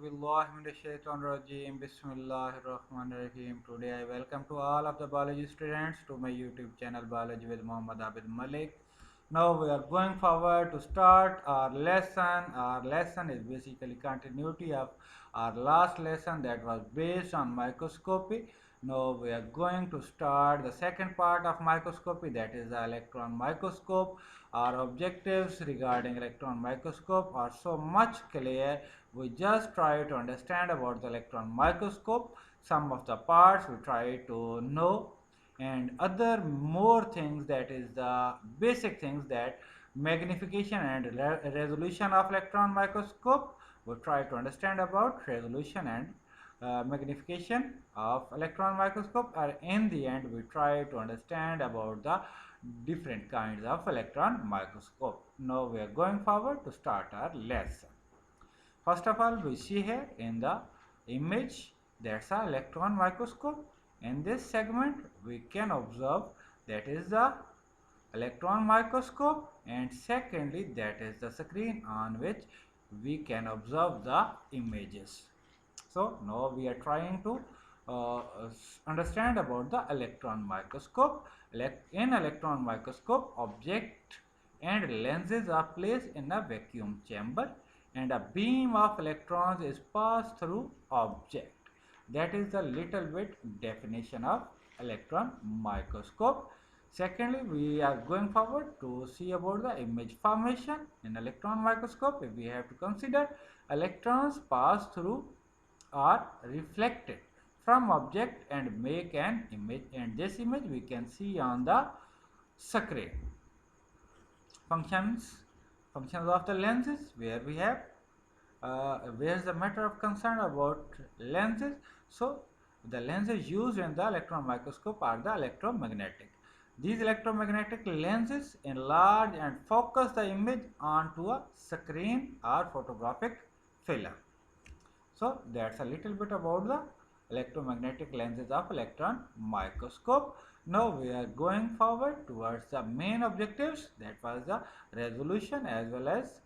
billahi minash shaitanir rajim. Bismillahir rahmanir rahim. Today I welcome to all of the biology students to my YouTube channel Biology with Muhammad Abid Malik. Now we are going forward to start our lesson. Our lesson is basically continuity of our last lesson that was based on microscopy. Now we are going to start the second part of microscopy, that is the electron microscope. Our objectives regarding electron microscope are so much clear. We just try to understand about the electron microscope. Some of the parts we try to know, and other more things, that is the basic things, that magnification and resolution of electron microscope. We try to understand about resolution and magnification of electron microscope, or in the end we try to understand about the different kinds of electron microscope. Now we are going forward to start our lesson. First of all, we see here in the image, that's an electron microscope. In this segment we can observe that is the electron microscope, and secondly that is the screen on which we can observe the images. So now we are trying to understand about the electron microscope. In electron microscope, object and lenses are placed in a vacuum chamber, and a beam of electrons is passed through object. That is the little bit definition of electron microscope. Secondly, we are going forward to see about the image formation. In electron microscope, if we have to consider, electrons pass through are reflected from object and make an image, and this image we can see on the screen. Functions of the lenses, where we have where is the matter of concern about lenses. So the lenses used in the electron microscope are the electromagnetic. These electromagnetic lenses enlarge and focus the image onto a screen or photographic film. So that's a little bit about the electromagnetic lenses of electron microscope. Now we are going forward towards the main objectives, that was the resolution as well as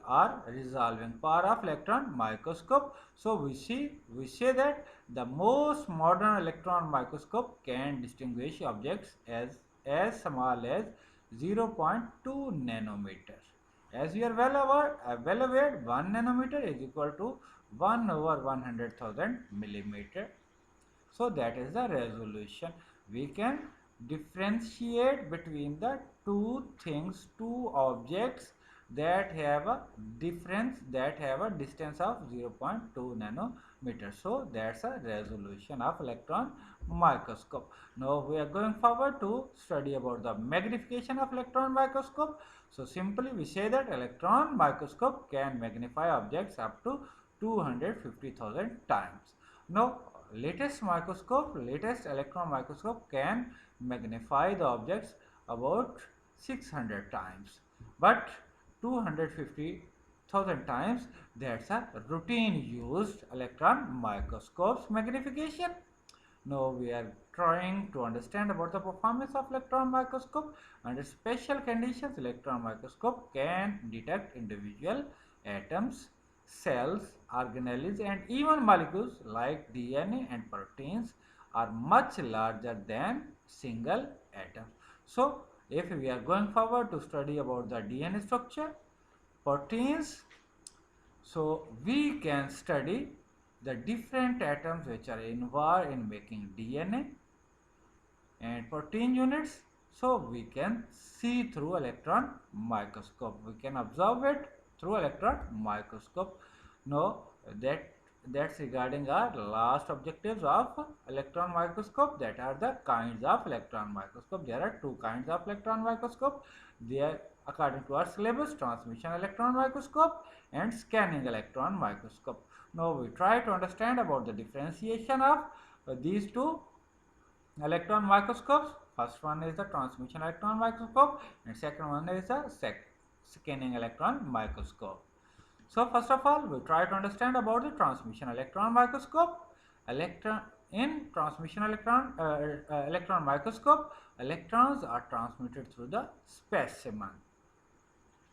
our resolving power of electron microscope. So we say that the most modern electron microscope can distinguish objects as small as 0.2 nanometer. As we are well aware, 1 nanometer is equal to 1 over 100,000 millimeter. So that is the resolution. We can differentiate between the two things, two objects that have a difference, that have a distance of 0.2 nanometer. So that's a resolution of electron microscope. Now we are going forward to study about the magnification of electron microscope. So simply we say that electron microscope can magnify objects up to 250,000 times. Now latest electron microscope can magnify the objects about 600 times, but 250,000 times, that's a routine used electron microscope's magnification. Now we are trying to understand about the performance of electron microscope. Under special conditions, electron microscope can detect individual atoms, cells, organelles, and even molecules like DNA and proteins are much larger than single atoms. So if we are going forward to study about the DNA structure, proteins, so we can study the different atoms which are involved in making DNA and protein units. So we can see through electron microscope. We can observe it through electron microscope. Now that's regarding our last objectives of electron microscope, that are the kinds of electron microscope. There are two kinds of electron microscope. They are, according to our syllabus, transmission electron microscope and scanning electron microscope. Now we try to understand about the differentiation of these two electron microscopes. First one is the transmission electron microscope, and second one is the scanning electron microscope. So first of all, we try to understand about the transmission electron microscope. In transmission electron microscope, electrons are transmitted through the specimen.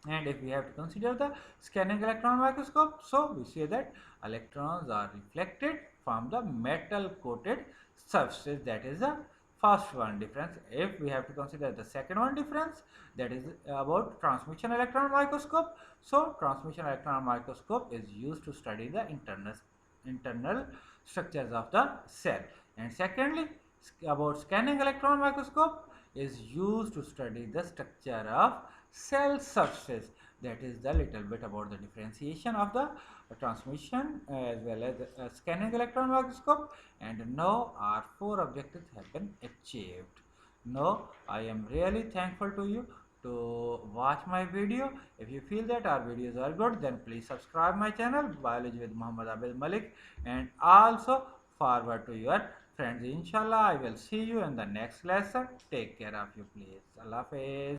And if we have to consider the scanning electron microscope, so we say that electrons are reflected from the metal coated surfaces. That is the first one difference. If we have to consider the second one difference, that is about transmission electron microscope. So transmission electron microscope is used to study the internal structures of the cell. And secondly, about scanning electron microscope is used to study the structure of cell surfaces. That is the little bit about the differentiation of the transmission as well as scanning electron microscope. And now our four objectives have been achieved. Now I am really thankful to you to watch my video. If you feel that our videos are good, then please subscribe my channel Biology with Muhammad Abid Malik, and also forward to your friends. Inshallah, I will see you in the next lesson. Take care of you, please. Allah Hafiz.